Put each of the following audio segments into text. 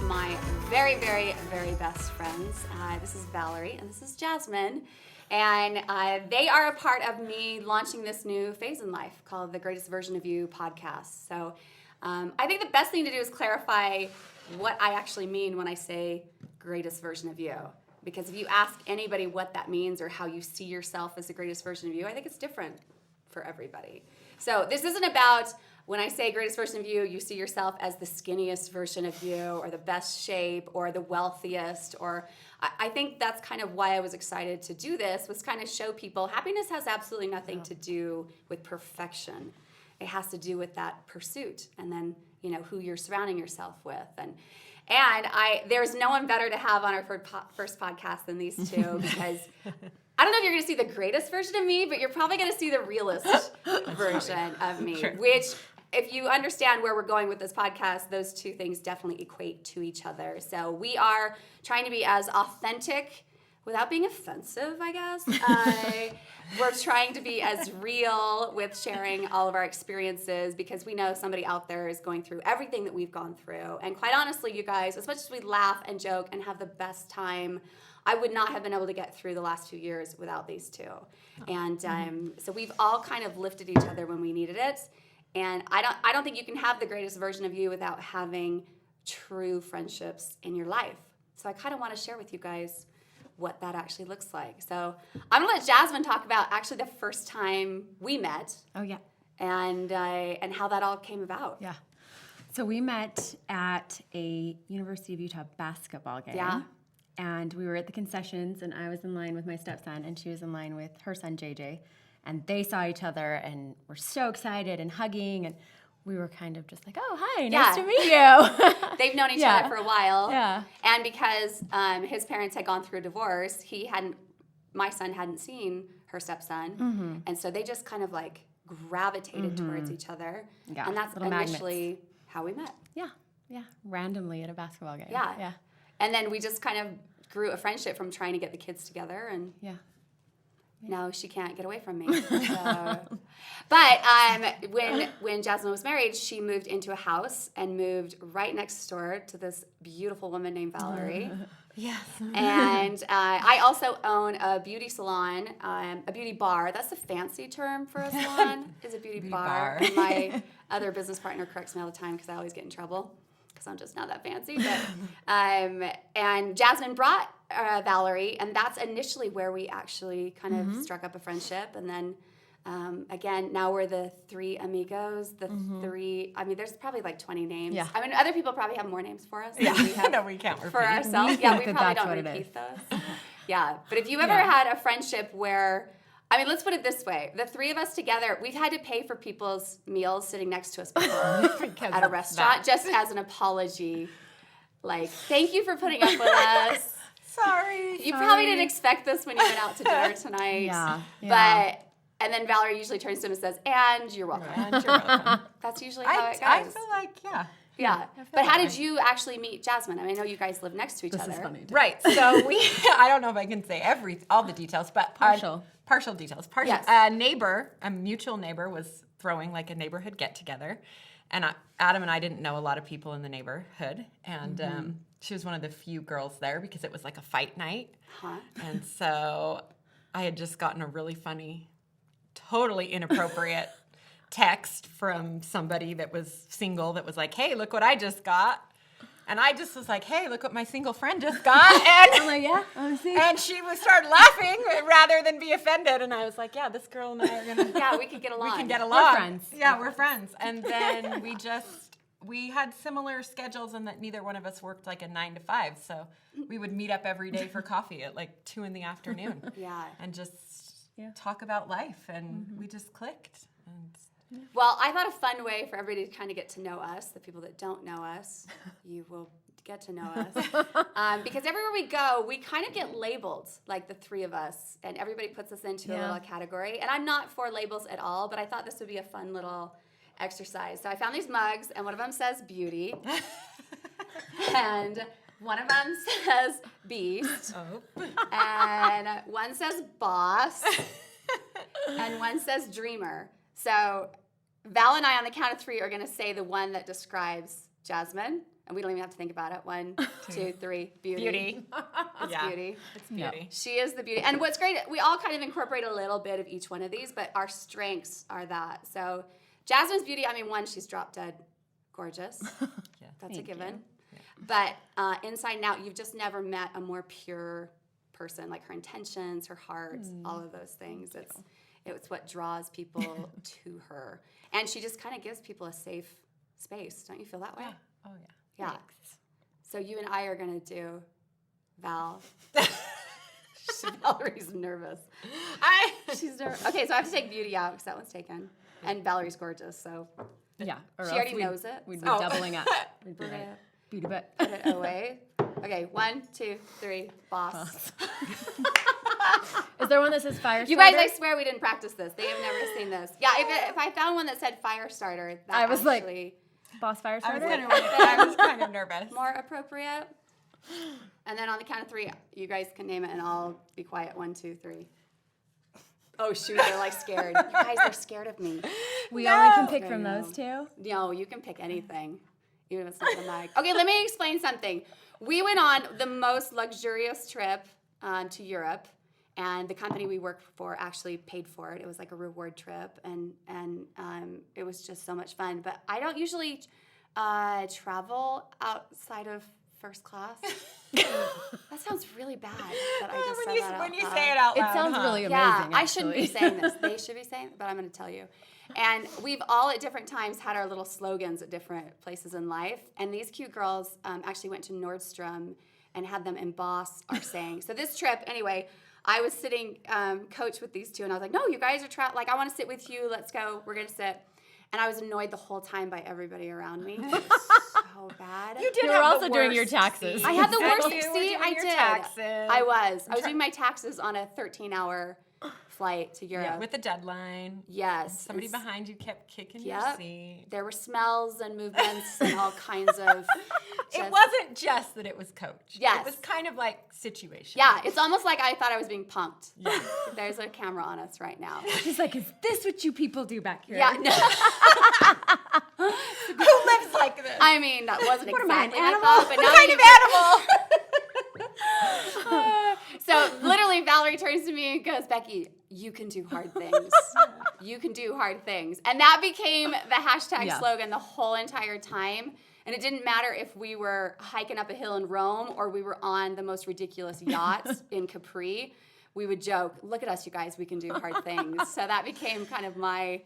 my very, very, very best friends. This is Valerie and this is Jasmine. And they are a part of me launching this new phase in life called the Greatest Version of You podcast. So I think the best thing to do is clarify what I actually mean when I say greatest version of you. Because if you ask anybody what that means or how you see yourself as the greatest version of you, I think it's different for everybody. So this isn't about when I say greatest version of you, you see yourself as the skinniest version of you or the best shape or the wealthiest. Or I think that's kind of why I was excited to do this, was kind of show people happiness has absolutely nothing to do with perfection. It has to do with that pursuit and then, you know, who you're surrounding yourself with. And there's no one better to have on our first podcast than these two because I don't know if you're going to see the greatest version of me, but you're probably going to see the realest version of me, which if you understand where we're going with this podcast, those two things definitely equate to each other. So we are trying to be as authentic without being offensive, I guess. We're trying to be as real with sharing all of our experiences because we know somebody out there is going through everything that we've gone through. And quite honestly, you guys, as much as we laugh and joke and have the best time, I would not have been able to get through the last 2 years without these two. And so we've all kind of lifted each other when we needed it. And I don't think you can have the greatest version of you without having true friendships in your life. So I kind of want to share with you guys what that actually looks like. So I'm going to let Jasmine talk about actually the first time we met. Oh, yeah. And how that all came about. Yeah. So we met at a University of Utah basketball game. Yeah. And we were at the concessions, and I was in line with my stepson, and she was in line with her son, JJ. And they saw each other and were so excited and hugging, and we were kind of just like, oh, hi, nice to meet you. They've known each other for a while. Yeah. And because his parents had gone through a divorce, my son hadn't seen her stepson. Mm-hmm. And so they just kind of like gravitated towards each other. Yeah. And that's initially how we met. Yeah. Yeah. Randomly at a basketball game. Yeah. Yeah. And then we just kind of grew a friendship from trying to get the kids together. And now she can't get away from me. But when Jasmine was married, she moved into a house and moved right next door to this beautiful woman named Valerie. Yes. And I also own a beauty salon, a beauty bar. That's the fancy term for a salon, is a beauty bar. And my other business partner corrects me all the time because I always get in trouble because I'm just not that fancy. But and Jasmine brought Valerie, and that's initially where we actually kind of struck up a friendship. And then, again, now we're the three amigos, three, I mean, there's probably like 20 names. Yeah. I mean, other people probably have more names for us. Yeah, no, we can't repeat. For ourselves. Yeah, we probably don't repeat those. Yeah, but if you ever had a friendship where, I mean, let's put it this way. The three of us together, we've had to pay for people's meals sitting next to us before at a restaurant, just as an apology. Like, thank you for putting up with us. Sorry. You probably didn't expect this when you went out to dinner tonight. Yeah. And then Valerie usually turns to him and says, and you're welcome. And you're welcome. That's usually how it goes. I feel like, Yeah. But how did you actually meet Jasmine? I mean, I know you guys live next to each other. This is funny. Right. So I don't know if I can say all the details, but partial details. Yes. A mutual neighbor was throwing like a neighborhood get-together. And Adam and I didn't know a lot of people in the neighborhood. And she was one of the few girls there because it was like a fight night. Huh. And so I had just gotten a really funny, totally inappropriate text from somebody that was single that was like, hey, look what I just got. And I just was like, hey, look what my single friend just got. And I'm like, yeah, I'm seeing. And she started laughing rather than be offended. And I was like, yeah, this girl and I are going to. Yeah, we could get along. We can get along. We're friends. Yeah, we're friends. And then we had similar schedules in that neither one of us worked like a 9 to 5. So we would meet up every day for coffee at like 2 p.m. Yeah. And just talk about life. And we just clicked. Well, I thought a fun way for everybody to kind of get to know us, the people that don't know us, you will get to know us. Because everywhere we go, we kind of get labeled, like the three of us, and everybody puts us into a little category. And I'm not for labels at all, but I thought this would be a fun little exercise. So I found these mugs, and one of them says beauty, and one of them says beast, and one says boss, and one says dreamer. So Val and I, on the count of 3, are going to say the one that describes Jasmine, And we don't even have to think about it. 1, 2, 3, beauty. Beauty. It's beauty. It's beauty. She is the beauty. And what's great, we all kind of incorporate a little bit of each one of these, but our strengths are that. So Jasmine's beauty, I mean, one, she's drop dead gorgeous. Yeah. That's a given. Yeah. But inside and out, you've just never met a more pure person, like her intentions, her heart, all of those things. It's what draws people to her. And she just kind of gives people a safe space. Don't you feel that way? Yeah. Oh, yeah. Yeah. So you and I are going to do Val. Valerie's nervous. She's nervous. Okay, so I have to take beauty out because that one's taken. And Valerie's gorgeous, so. Yeah. Or She else already knows it. We'd be doubling up. We'd be We're like, gonna beauty butt. put it away. Okay, 1, 2, 3, boss. Is there one that says fire starter? You guys, I swear we didn't practice this. They have never seen this. Yeah, if I found one that said fire starter, that I was actually boss fire starter? I was kind of nervous. more appropriate. And then on the count of 3, you guys can name it, and I'll be quiet. 1, 2, 3. Oh shoot, they're like scared. You guys are scared of me. We only can pick I from know. those two? No, you can pick anything, even if it's not the mic. Okay, let me explain something. We went on the most luxurious trip to Europe, and the company we worked for actually paid for it. It was like a reward trip, and it was just so much fun. But I don't usually travel outside of first class. That sounds really bad that I just said that out when you loud. say it out loud. It sounds really amazing, Yeah, I shouldn't be actually. saying this. They should be saying it, but I'm going to tell you. And we've all at different times had our little slogans at different places in life. And these cute girls actually went to Nordstrom and had them emboss our saying. So this trip, anyway, I was sitting coach with these two, and I was like, no, you guys are like, I want to sit with you. Let's go. We're going to sit. And I was annoyed the whole time by everybody around me. So bad. You were also doing your taxes. I had the worst. You were See, doing I your did. taxes. I was doing my taxes on a 13-hour flight to Europe. Yeah, with the deadline. Yes. Somebody It's- behind you kept kicking your Yep. seat. There were smells and movements and all kinds of. It wasn't just that it was coach. Yes. It was kind of like situation. Yeah, it's almost like I thought I was being punked. Yeah. There's a camera on us right now. She's like, is this what you people do back here? Yeah, no. Who lives like this? I mean, that wasn't What am I, an exactly my animal? thought, but What now kind you- of animal? So literally, Valerie turns to me and goes, Becky, you can do hard things. You can do hard things. And that became the hashtag slogan the whole entire time. And it didn't matter if we were hiking up a hill in Rome or we were on the most ridiculous yachts in Capri. We would joke, look at us, you guys, we can do hard things. So that became kind of my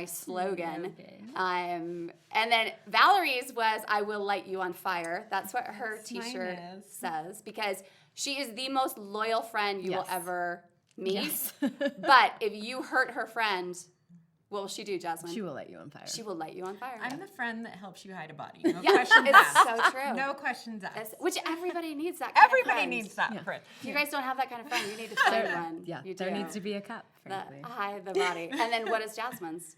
slogan. And then Valerie's was, I will light you on fire. That's what her t-shirt says, because she is the most loyal friend you will ever meet. Yes. But if you hurt her friend, what will she do, Jasmine? She will light you on fire. She will light you on fire. I'm the friend that helps you hide a body. No Yeah, questions it's asked. so true. No questions asked. Which everybody needs that kind Everybody of friend. needs that friend. If you guys don't have that kind of friend, you need to find one. Yeah, You there do. needs to be a cup, frankly. Hide the body. And then what is Jasmine's?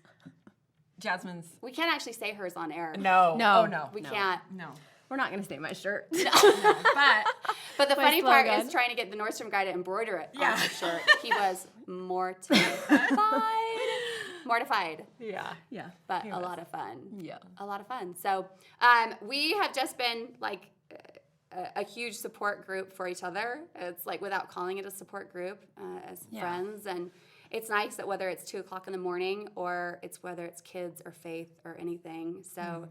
Jasmine's. We can't actually say hers on air. No. No. Oh, no. We can't. No. We're not going to say my shirt. But But the My funny part slogan. is trying to get the Nordstrom guy to embroider it on Yeah. her shirt. He was mortified, yeah. Yeah. but He a was. lot of fun. Yeah. A lot of fun. So we have just been like a huge support group for each other. It's like without calling it a support group as friends. And it's nice that whether it's 2 o'clock in the morning or it's whether it's kids or faith or anything. So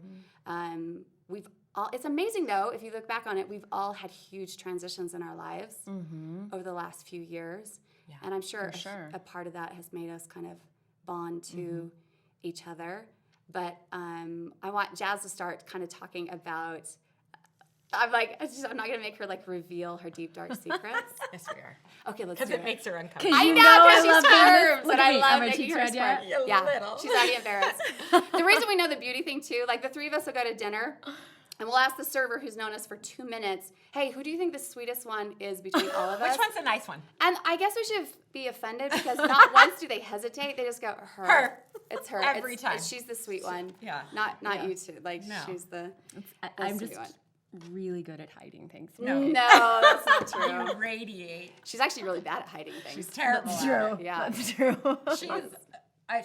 we've all, it's amazing though, if you look back on it, we've all had huge transitions in our lives over the last few years. Yeah, and I'm sure, sure. a part of that has made us kind of bond to each other. But I want Jazz to start kind of talking about, I'm not going to make her like reveal her deep, dark secrets. Yes, we are. Okay, let's do Because it. it makes her uncomfortable. I You know, know I because she love being this- squirms, look and at I me. love Are my making cheeks her red squirm. yet? A Yeah, little. she's already embarrassed. The reason we know the beauty thing too, like the 3 of us will go to dinner, and we'll ask the server who's known us for 2 minutes, hey, who do you think the sweetest one is between all of us? Which one's the nice one? And I guess we should be offended because not once do they hesitate. They just go, her. Her. It's her. Every time. She's the sweet one. Yeah. Not Yeah. you two. Like, No. she's the I'm sweet just one. really good at hiding things. No. No, that's not true. You radiate. She's actually really bad at hiding things. She's terrible. That's at true. it. Yeah. That's true.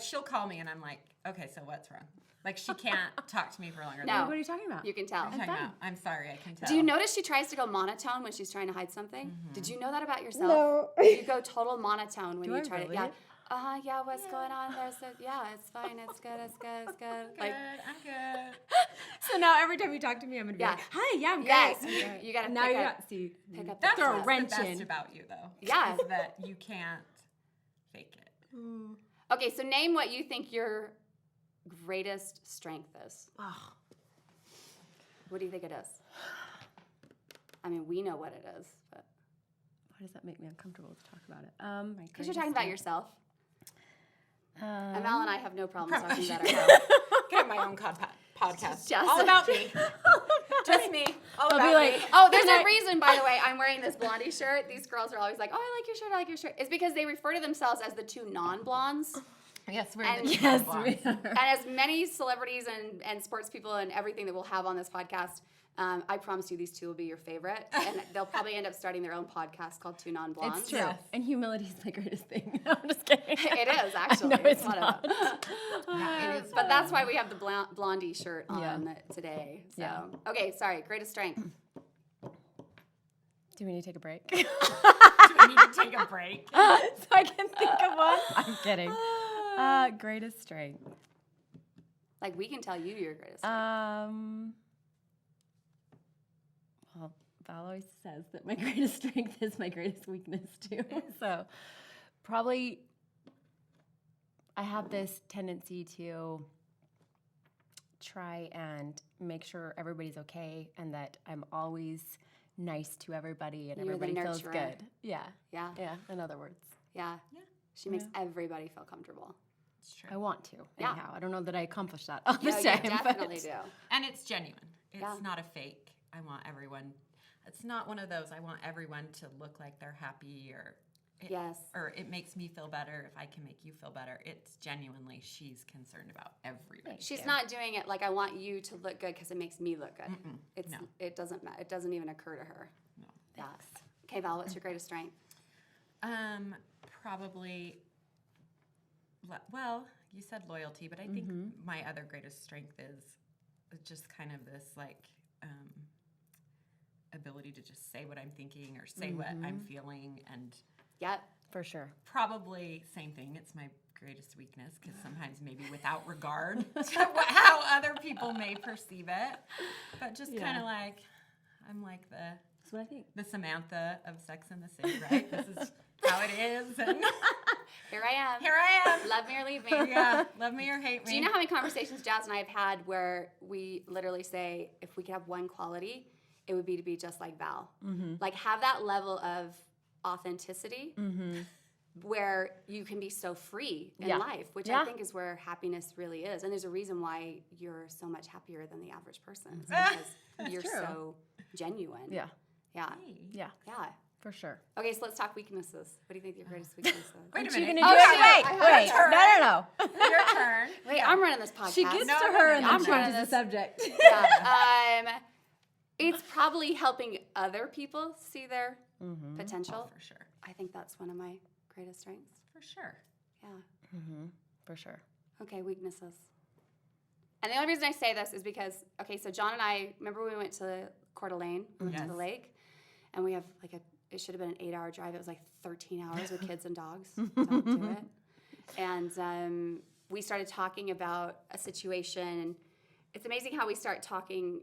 She'll call me and I'm like, okay, so what's wrong? Like she can't talk to me for longer. No. What are you talking about? You can tell. What are you talking about? I'm sorry, I can tell. Do you notice she tries to go monotone when she's trying to hide something? Mm-hmm. Did you know that about yourself? No. You go total monotone when Do you I try really? to. Yeah. Yeah. What's going on there? So yeah, it's fine. It's good. It's good. It's good. Good, I'm good. So now every time you talk to me, I'm gonna be Yeah. like, "Hi, yeah, I'm great." Yes. I'm great. You gotta now pick you up- got see. pick up That's the Throw a class. wrench the best in. about you, though. Yeah. Is that you can't fake it. Okay, so name what you think your greatest strength is. Oh, What do you think it is? I mean, we know what it is, but why does that make me uncomfortable to talk about it? because you're talking about yourself. And Val and I have no problem Probably. talking about ourselves. Get my own podcast. Just- All about me. Just me. All I'll about be like, me. Oh, there's a reason, by the way, I'm wearing this blondie shirt. These girls are always like, "Oh, I like your shirt. I like your shirt." It's because they refer to themselves as the two non-blondes. Yes, we're And- the Yes, blondes. we are. And as many celebrities and sports people and everything that we'll have on this podcast, I promise you these two will be your favorite. And they'll probably end up starting their own podcast called Two Non-Blondes. It's true. Yes. And humility is the greatest thing. No, I'm just kidding. It is, actually. No, it's one not. of them. Yeah, it is. But that's why we have the blondie shirt on Yeah. today. So, Yeah. okay, sorry. Greatest strength. Do we need to take a break? Do we need to take a break? so I can think of one. I'm kidding. Greatest strength. Like, we can tell you your greatest strength. Well, Val always says that my greatest strength is my greatest weakness too. So probably I have this tendency to try and make sure everybody's okay and that I'm always nice to everybody and You're the everybody feels nurturer. good. Yeah. Yeah, Yeah, in other words. yeah. She makes everybody feel comfortable. It's true. I want to, Yeah. anyhow. I don't know that I accomplish that all the No, you time. definitely but do. And it's genuine. It's Yeah. not a fake. I want everyone. It's not one of those. I want everyone to look like they're happy Yes. or it makes me feel better if I can make you feel better. It's genuinely she's concerned about everybody. She's not doing it like I want you to look good because it makes me look good. It's no. It doesn't matter. It doesn't even occur to her. No. Yeah. Okay, Val, what's your greatest strength? Probably. Well, you said loyalty, but I think my other greatest strength is just kind of this like ability to just say what I'm thinking or say what I'm feeling, and Yep. For sure. probably same thing. It's my greatest weakness because sometimes maybe without regard to how other people may perceive it, but just kind of like I'm like That's what I think. the Samantha of Sex and the City, right? This is how it is, and Here I am. here I am. Love me or leave me. Yeah, love me or hate me. Do you know how many conversations Jazz and I have had where we literally say, if we could have one quality, it would be to be just like Val. Like have that level of authenticity where you can be so free in Yeah. life, which Yeah. I think is where happiness really is. And there's a reason why you're so much happier than the average person. It's because you're true. so genuine. Yeah. Yeah. Yeah. Yeah. For sure. Okay, so let's talk weaknesses. What do you think your greatest weakness is? Wait a Aren't you minute. gonna do Oh, it? shit. Wait, I have wait. a turn. No. Your turn. Wait, I'm running this podcast. She gets No, to no, her no, and no. then I'm trying changes to- the subject. Yeah. It's probably helping other people see their potential. For sure. I think that's one of my greatest strengths. For sure. Yeah. For sure. Okay, weaknesses. And the only reason I say this is because, okay, so John and I, remember we went to Coeur d'Alene, we went to the Yes. lake, and we have like it should have been an 8-hour drive. It was like 13 hours with kids and dogs. Don't do it. And we started talking about a situation, and it's amazing how we start talking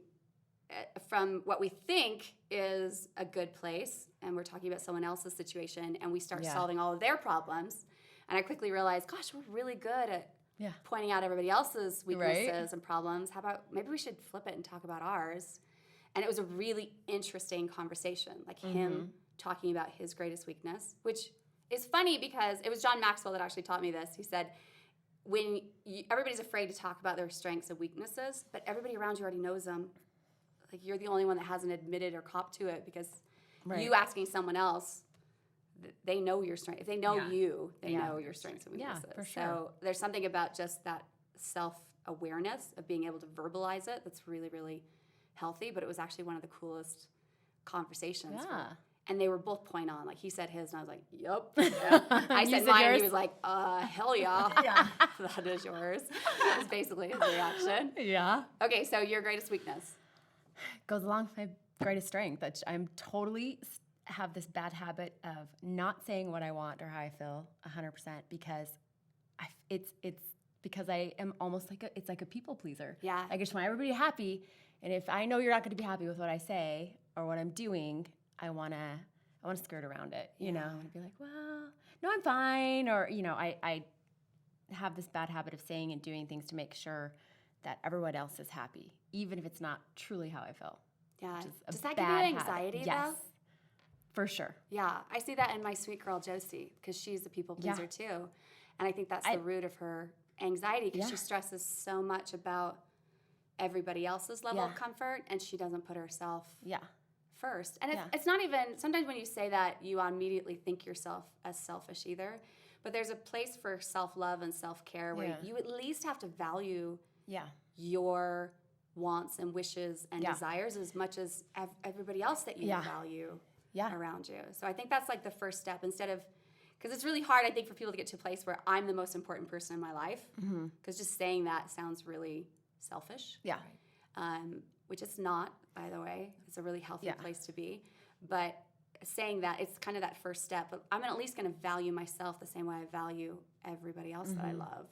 from what we think is a good place, and we're talking about someone else's situation, and we start Yeah. solving all of their problems. And I quickly realized, gosh, we're really good at Yeah. pointing out everybody else's weaknesses Right. and problems. How about maybe we should flip it and talk about ours? And it was a really interesting conversation, like him talking about his greatest weakness, which is funny because it was John Maxwell that actually taught me this. He said, everybody's afraid to talk about their strengths and weaknesses, but everybody around you already knows them. Like you're the only one that hasn't admitted or copped to it because you asking someone else, they know your strength. If they know Yeah. you, they Yeah. know your strengths and Yeah, weaknesses. for sure. So there's something about just that self-awareness of being able to verbalize it that's really, really healthy. But it was actually one of the coolest conversations. Yeah. And they were both point on. Like, he said his, and I was like, yup. Yeah. I said mine, and he was like, hell yeah. Yeah. That is yours. That was basically his reaction. Yeah. Okay, so your greatest weakness. Goes along with my greatest strength. That I'm totally have this bad habit of not saying what I want or how I feel 100% because it's because I am almost like it's like a people pleaser. Yeah. I just want everybody happy, and if I know you're not going to be happy with what I say or what I'm doing, I want to skirt around it. You know, I want to be like, well, no, I'm fine, or I have this bad habit of saying and doing things to make sure that everyone else is happy, even if it's not truly how I feel. Yeah. Which is a Does that give you bad anxiety, habit. Yes. though? For sure. Yeah, I see that in my sweet girl Josie, because she's a people pleaser too. And I think that's the root of her anxiety, because she stresses so much about everybody else's level of comfort, and she doesn't put herself first. And it's not even, sometimes when you say that, you immediately think yourself as selfish either. But there's a place for self-love and self-care where you at least have to value your wants and wishes and desires as much as everybody else that you value around you. So I think that's like the first step, instead of, because it's really hard, I think, for people to get to a place where I'm the most important person in my life, because just saying that sounds really selfish. Yeah. Which it's not, by the way. It's a really healthy place to be. But saying that, it's kind of that first step. But I'm at least going to value myself the same way I value everybody else that I love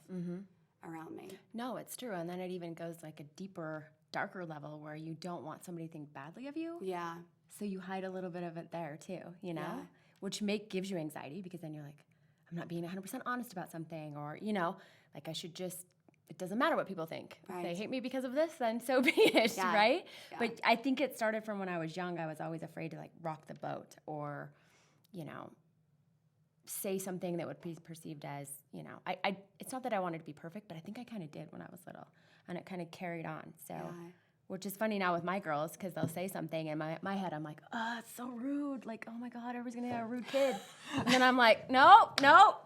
around me. No, it's true. And then it even goes like a deeper, darker level where you don't want somebody to think badly of you. Yeah. So you hide a little bit of it there too, which gives you anxiety, because then you're like, I'm not being 100% honest about something, or, like I should just, it doesn't matter what people think. Right. If they hate me because of this, then so be it, right? Yeah. But I think it started from when I was young. I was always afraid to like rock the boat, or, say something that would be perceived as, it's not that I wanted to be perfect, but I think I kind of did when I was little, and it kind of carried on. So, which is funny now with my girls, because they'll say something, and in my head I'm like, oh, it's so rude. Like, oh my God, everybody's gonna have a rude kid. And then I'm like, no,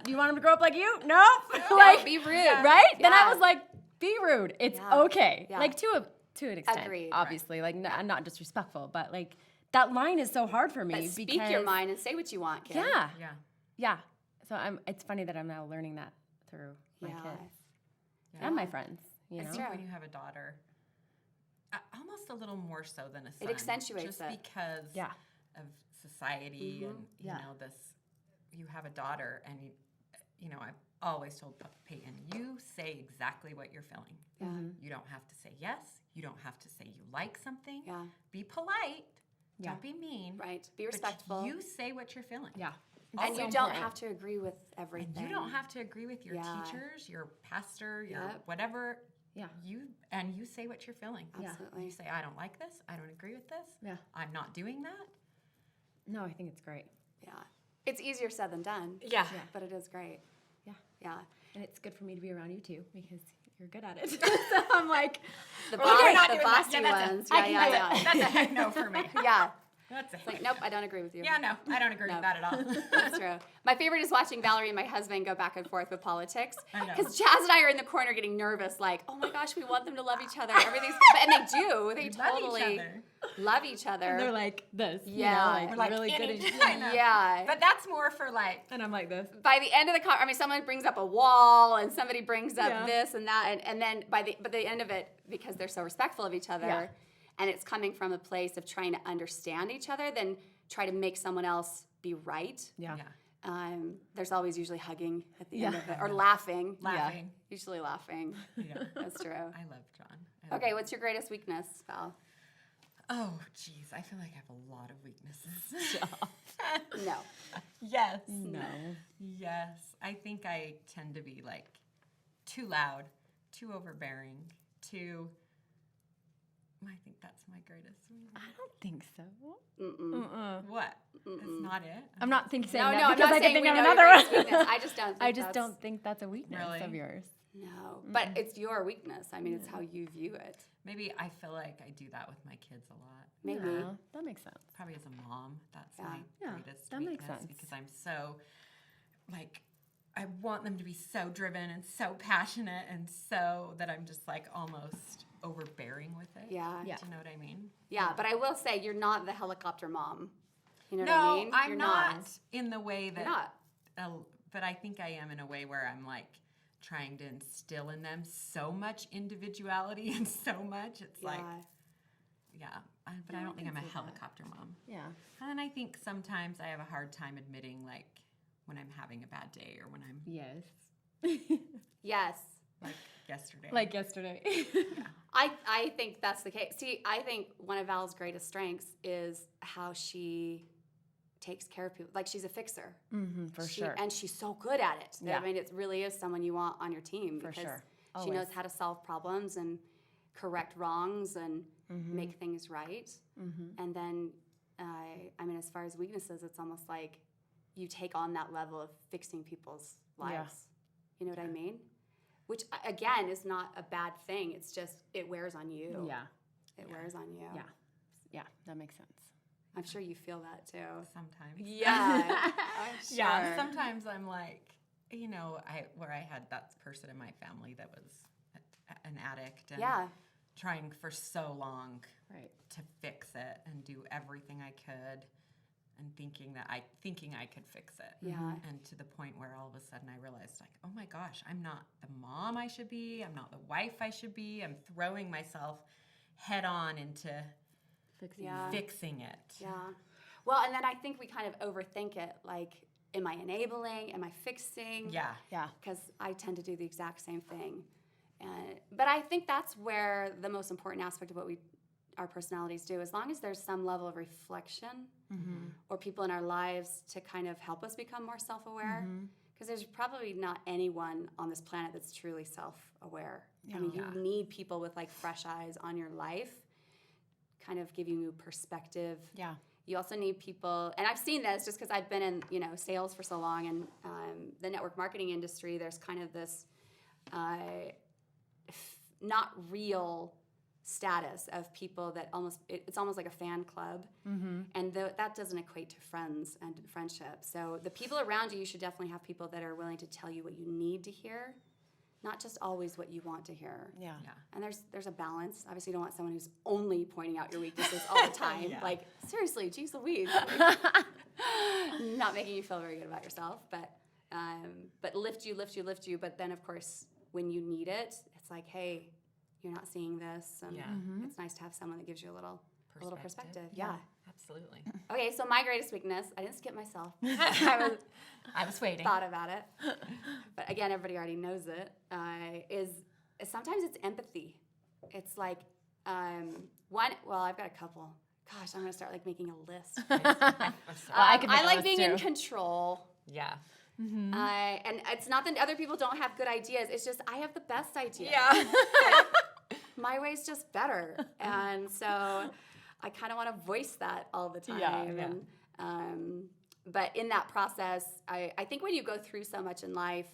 you want him to grow up like you? No, like, be rude, right? Yeah. Then I was like, be rude. It's okay. Yeah. Like to an extent, agreed, obviously. Like not disrespectful, but like that line is so hard for me. But speak your mind and say what you want, kid. Yeah. So it's funny that I'm now learning that through my kids and my friends. It's true when you have a daughter. Almost a little more so than a son. It accentuates just it. because of society and this. You have a daughter, and I've always told Peyton, you say exactly what you're feeling. Yeah. You don't have to say yes. You don't have to say you like something. Yeah. Be polite. Yeah. Don't be mean. Right. Be respectful. But you say what you're feeling. Yeah. And you don't have to agree with everything. And you don't have to agree with your teachers, your pastor, your whatever. Yeah. You say what you're feeling. Absolutely. You say, I don't like this. I don't agree with this. Yeah. I'm not doing that. No, I think it's great. Yeah. It's easier said than done. Yeah. But it is great. Yeah. Yeah. And it's good for me to be around you too, because you're good at it. So I'm like, the bossy ones. Yeah. That's a heck no for me. Yeah. That's it's like, nope, I don't agree with you. Yeah, no, I don't agree with that at all. That's true. My favorite is watching Valerie and my husband go back and forth with politics. Because Jazz and I are in the corner getting nervous, like, oh my gosh, we want them to love each other. Everything's, and they do. They totally love each other. And they're like this. Yeah. We're like really good at Yeah. But that's more for like. And I'm like this. By the end of the someone brings up a wall, and somebody brings up this and that, and then by the end of it, because they're so respectful of each other, and it's coming from a place of trying to understand each other, then try to make someone else be right. Yeah. There's always usually hugging at the end of it, or laughing. Laughing. Usually laughing. Yeah. That's true. I love John. Okay, what's your greatest weakness, Val? Oh, geez. I feel like I have a lot of weaknesses. No. Yes. No. Yes. I think I tend to be like too loud, too overbearing, too... I think that's my greatest weakness. I don't think so. What? That's not it? I'm not saying no, that I'm because not I can saying think we of know another your one. greatest weakness. I just don't think that's a weakness of yours. No, but it's your weakness. I mean, it's how you view it. Maybe I feel like I do that with my kids a lot. Maybe. Yeah, that makes sense. Probably as a mom, that's my greatest that weakness. makes sense. Because I'm so, like, I want them to be so driven and so passionate, and so that I'm just like almost overbearing with it. Yeah. Do you know what I mean? Yeah, but I will say you're not the helicopter mom. You know what I mean? I'm You're not in the way that, You're not. but I think I am in a way where I'm like trying to instill in them so much individuality and so much. It's like, but I don't think I'm a helicopter mom. Yeah. And I think sometimes I have a hard time admitting like when I'm having a bad day or when I'm Yes. like yesterday. Like yesterday. I think that's the case. See, I think one of Val's greatest strengths is how she takes care of people. Like, she's a fixer. For sure. And she's so good at it. Yeah. I mean, it really is someone you want on your team. For because sure. She knows how to solve problems and correct wrongs and make things right. And then, I mean, as far as weaknesses, it's almost like you take on that level of fixing people's lives. You know what I mean? Which, again, is not a bad thing. It's just, it wears on you. Yeah. It wears on you. Yeah. Yeah, that makes sense. I'm sure you feel that too. Sometimes. Yeah. I'm sure. Yeah, sometimes I'm like, you know, where I had that person in my family that was an addict and trying for so long to fix it and do everything I could and thinking I could fix it. Yeah. And to the point where all of a sudden I realized like, oh my gosh, I'm not the mom I should be. I'm not the wife I should be. I'm throwing myself head on into fixing it. Yeah. Well, and then I think we kind of overthink it. Like, am I enabling? Am I fixing? Yeah. Because I tend to do the exact same thing. But I think that's where the most important aspect of what our personalities do, as long as there's some level of reflection or people in our lives to kind of help us become more self-aware. Because there's probably not anyone on this planet that's truly self-aware. I mean, you need people with like fresh eyes on your life, kind of give you perspective. Yeah. You also need people, and I've seen this just because I've been in, sales for so long, and the network marketing industry. There's kind of this not real status of people that it's almost like a fan club, and that doesn't equate to friends and friendship. So the people around you should definitely have people that are willing to tell you what you need to hear, not just always what you want to hear. Yeah. And there's a balance. Obviously, you don't want someone who's only pointing out your weaknesses all the time. Like, seriously, geez Louise. Not making you feel very good about yourself, but lift you. But then, of course, when you need it, it's like, hey, you're not seeing this. And it's nice to have someone that gives you a little perspective. Yeah. Absolutely. Okay, so my greatest weakness, I didn't skip myself. I was waiting. Thought about it. But again, everybody already knows it, is sometimes it's empathy. It's like, I've got a couple. Gosh, I'm going to start like making a list. I like being in control. Yeah. And it's not that other people don't have good ideas. It's just I have the best idea. Yeah. My way's just better. And so I kind of want to voice that all the time. Yeah. And, but in that process, I think when you go through so much in life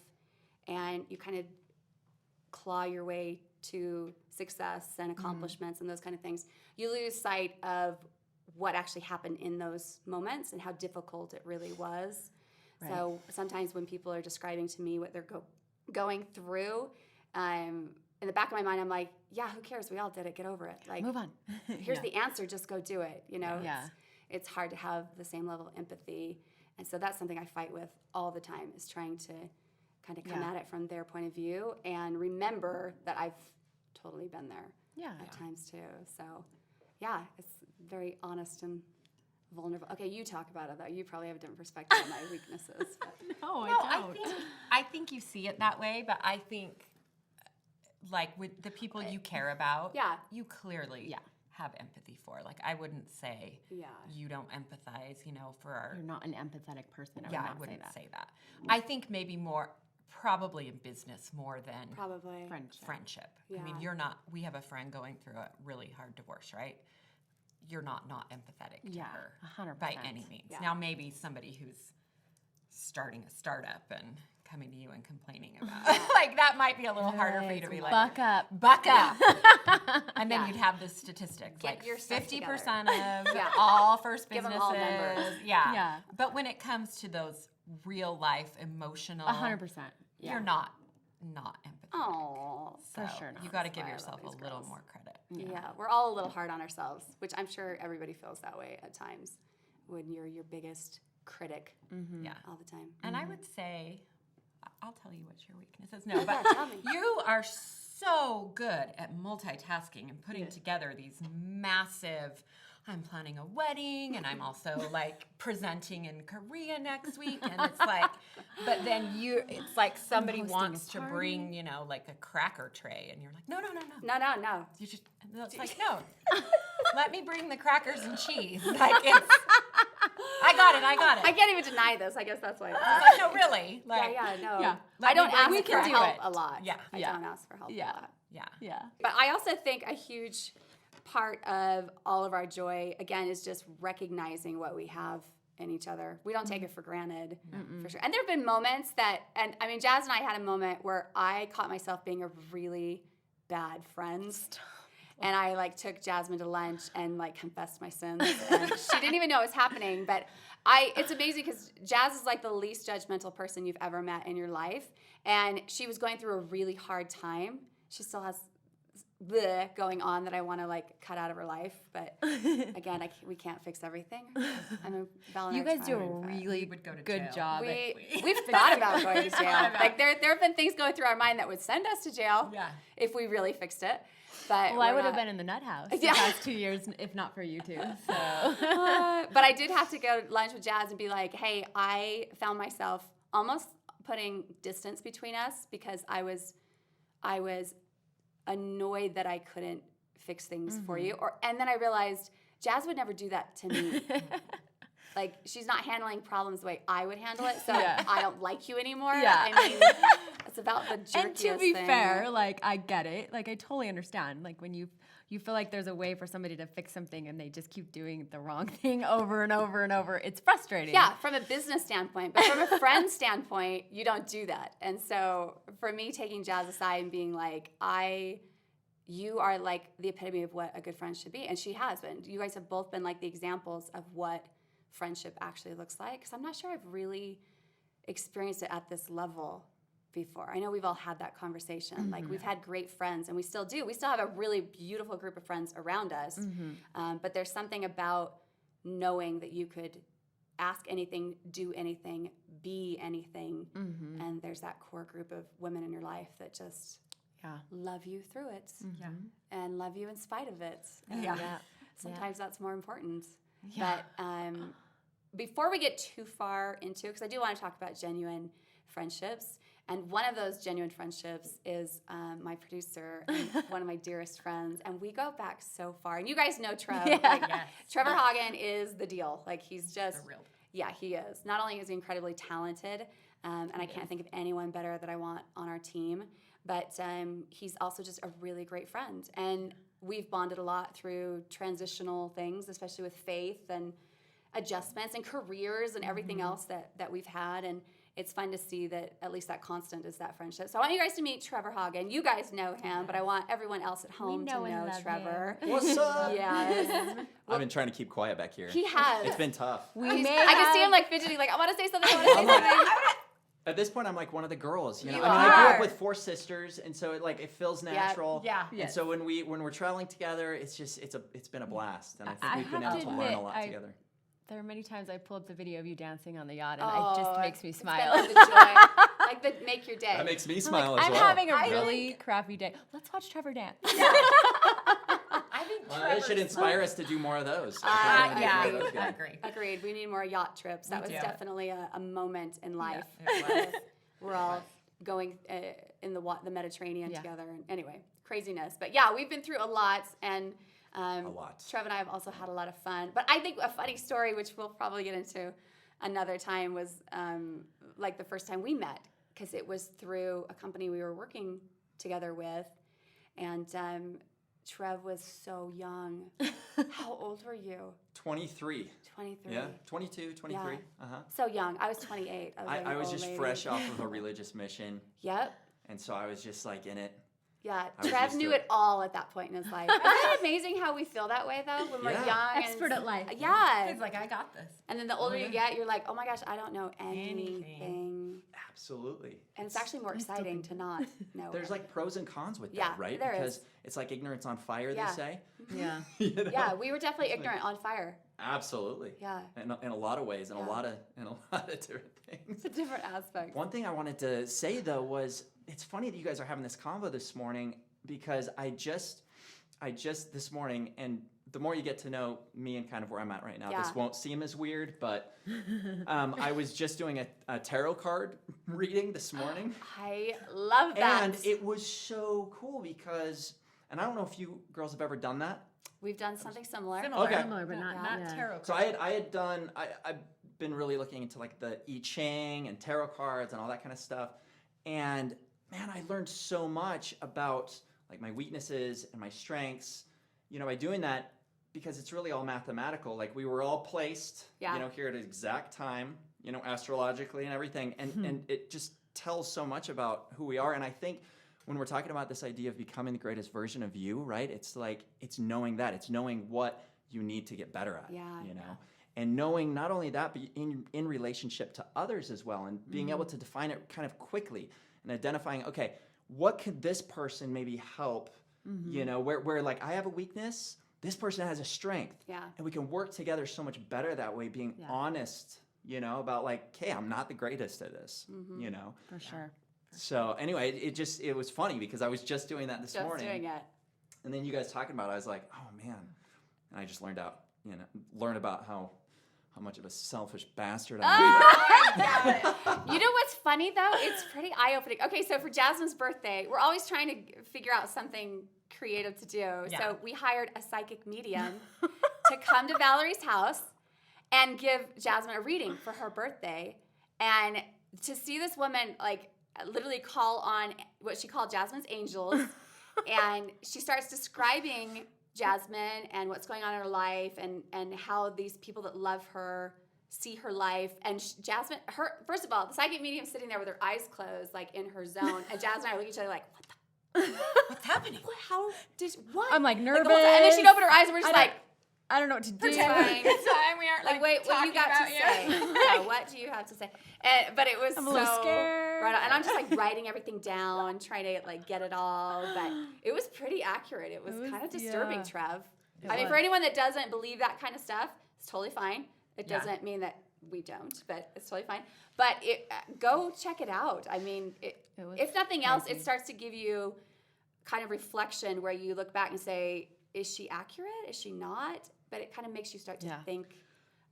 and you kind of claw your way to success and accomplishments and those kind of things, you lose sight of what actually happened in those moments and how difficult it really was. Right. So sometimes when people are describing to me what they're going through, in the back of my mind, I'm like, yeah, who cares? We all did it. Get over it. Like, move on. Here's the answer. Just go do it. Yeah. It's hard to have the same level of empathy. And so that's something I fight with all the time, is trying to kind of come at it from their point of view and remember that I've totally been there at times too. So, yeah, it's very honest and vulnerable. Okay, you talk about it, though. You probably have a different perspective on my weaknesses. But. No, I don't. I think you see it that way, but I think, like, with the people you care about, you clearly have empathy for. Like, I wouldn't say you don't empathize, for our... You're not an empathetic person. I wouldn't say that. I think maybe probably in business more than... Probably. Friendship. Yeah. I mean, we have a friend going through a really hard divorce, right? You're not empathetic to her 100%. by any means. Yeah. Now, maybe somebody who's starting a startup and coming to you and complaining about it. Like, that might be a little harder for you to be like, buck up. And then you'd have the statistics. Get like your stuff 50% of all first Give businesses. them all numbers. Yeah. But when it comes to those real life emotional, 100%. you're not empathetic. Oh, so for sure not. you got to give That's why I yourself love a these little girls. more credit. Yeah, we're all a little hard on ourselves, which I'm sure everybody feels that way at times. when you're your biggest critic Yeah. all the time. And I would say, I'll tell you what your weakness is. No, but tell me. you are so good at multitasking and putting together these massive, I'm planning a wedding and I'm also like presenting in Korea next week. And it's like, but then it's like somebody hosting wants a to party. bring, like a cracker tray. And you're like, no. No. You just, and it's like, no, let me bring the crackers and cheese. Like it's, I got it. I can't even deny this. I guess that's why. Like, no, really. Like, No. Yeah. I don't ask we for can do help it. a lot. Yeah. I Yeah. don't ask for help Yeah. a lot. Yeah. Yeah. But I also think a huge part of all of our joy, again, is just recognizing what we have in each other. We don't take it for granted, for sure. And there have been moments Jazz and I had a moment where I caught myself being a really bad friend. And I like took Jasmine to lunch and like confessed my sins. And she didn't even know it was happening. But it's amazing because Jazz is like the least judgmental person you've ever met in your life. And she was going through a really hard time. She still has going on that I want to like cut out of her life. But again, we can't fix everything. I mean, Valerie You and I guys do a tried, but really would go to good jail. job. we've thought about going to jail. Like there have been things going through our mind that would send us to jail if we really fixed it. But Well, I would have been in the nut house the past 2 years if not for you two. So, but I did have to go to lunch with Jazz and be like, hey, I found myself almost putting distance between us because I was annoyed that I couldn't fix things for you. And then I realized Jazz would never do that to me. Like, she's not handling problems the way I would handle it, so I don't like you anymore. Yeah. I mean, it's about the jerkiest and to be thing. fair, like I get it. Like I totally understand. Like when you feel like there's a way for somebody to fix something and they just keep doing the wrong thing over and over and over, it's frustrating. Yeah, from a business standpoint. But from a friend standpoint, you don't do that. And so for me, taking Jazz aside and being like, you are like the epitome of what a good friend should be. And she has been. You guys have both been like the examples of what friendship actually looks like. Because I'm not sure I've really experienced it at this level before. I know we've all had that conversation. Like we've had great friends and we still do. We still have a really beautiful group of friends around us. But there's something about knowing that you could ask anything, do anything, be anything. And there's that core group of women in your life that just love you through it and love you in spite of it. And sometimes that's more important. But before we get too far into it, because I do want to talk about genuine friendships, and one of those genuine friendships is my producer and one of my dearest friends, and we go back so far. And you guys know Trev. Trevor Hagen is the deal. Like he's just, The real. Yeah, he is. Not only is he incredibly talented, and I can't think of anyone better that I want on our team, but he's also just a really great friend. And we've bonded a lot through transitional things, especially with faith and adjustments and careers and everything else that we've had. And it's fun to see that at least that constant is that friendship. So I want you guys to meet Trevor Hagen. You guys know him, but I want everyone else at home to know Trevor. What's up? Yes. I've been trying to keep quiet back here. He has. It's been tough. I can see him like fidgeting, like, I want to say something, I want to say something. At this point, I'm like one of the girls. You know, You I mean, I grew are. up with 4 sisters, and so it feels natural. Yeah. And so when we're traveling together, it's been a blast, and I think I we've been have able to to learn a admit, lot together. There are many times I pull up the video of you dancing on the yacht, and it just makes me It's smile. been like the joy, like the make your day. That makes me I'm smile like, as I'm well. having a really crappy day. Let's watch Trevor dance. I think That should inspire us to do more of those. I That's good. agree. Agreed. We need more yacht trips. That was do. definitely a moment in life. it was. We're all going in the Mediterranean Yeah. together. And anyway, craziness. But yeah, we've been through a lot. And A lot. Trev and I have also had a lot of fun. But I think a funny story, which we'll probably get into another time, was like the first time we met. Because it was through a company we were working together with. And Trev was so young. How old were you? 23. 23. Yeah, 22, 23. Yeah. Uh-huh. So young. I was 28. I was old just lady. fresh off of a religious mission, Yep. and so I was just like in it. Yeah, I was Trev used to knew it. it all at that point in his life. Isn't it amazing how we feel that way though when we're Yeah. young? Expert and, at life. Yeah. He's like, I got this. And then the older yeah. you get, you're like, oh my gosh, I don't know anything. Anything. Absolutely. And it's actually more exciting to not know. There's it. like pros and cons with that, Yeah, right? there Because is. it's like ignorance on fire, Yeah. they say. Yeah. You know? Yeah, we were definitely ignorant on fire. Absolutely. Yeah. In a lot of ways, in Yeah. a lot of different things. It's a different aspect. One thing I wanted to say though was it's funny that you guys are having this convo this morning because I just this morning, and the more you get to know me and kind of where I'm at right now, Yeah. this won't seem as weird, but I was just doing a tarot card reading this morning. I love that. And it was so cool because, and I don't know if you girls have ever done that. We've done something similar. Similar. Okay. Similar, but not, Not yeah. tarot. So I had done, I've been really looking into like the I Ching and tarot cards and all that kind of stuff. And man, I learned so much about like my weaknesses and my strengths, you know, by doing that, because it's really all mathematical. Like we were all placed, Yeah. you know, here at an exact time, you know, astrologically and everything. And it just tells so much about who we are. And I think when we're talking about this idea of becoming the greatest version of you, right? It's like, it's knowing that. It's knowing what you need to get better at, Yeah. you know? And knowing not only that, but in relationship to others as well, and being able to define it kind of quickly and identifying, okay, what could this person maybe help, you know, where like I have a weakness, this person has a strength. Yeah. And we can work together so much better that way, being Yeah. honest, you know, about like, hey, I'm not the greatest at this, you know? For sure. So anyway, it was funny because I was just doing that this Just morning. doing it. And then you guys talking about it, I was like, oh man. And I just learned about how much of a selfish bastard I am. You know what's funny though? It's pretty eye-opening. Okay, so for Jasmine's birthday, we're always trying to figure out something creative to do. Yeah. So we hired a psychic medium to come to Valerie's house and give Jasmine a reading for her birthday. And to see this woman like literally call on what she called Jasmine's angels, and she starts describing Jasmine and what's going on in her life, and how these people that love her see her life. And Jasmine, first of all, the psychic medium sitting there with her eyes closed, like in her zone, and Jasmine and I look at each other like, what the? What's happening? How did what? I'm like the nervous. whole time. And then she'd open her eyes, and we're just like, I don't know what to do. pretending. This time we aren't Like, wait, what you got to talking about say? you. Yeah, what do you have to say? But it was I'm so a little scared. right on. And I'm just like writing everything down, trying to like get it all. But it was pretty accurate. It was kind of disturbing, yeah. Trev. It I mean, was. for anyone that doesn't believe that kind of stuff, it's totally fine. It Yeah. doesn't mean that we don't, but it's totally fine. But go check it out. I mean, It was if nothing else, crazy. it starts to give you kind of reflection where you look back and say, is she accurate? Is she not? But it kind of makes you start to Yeah. think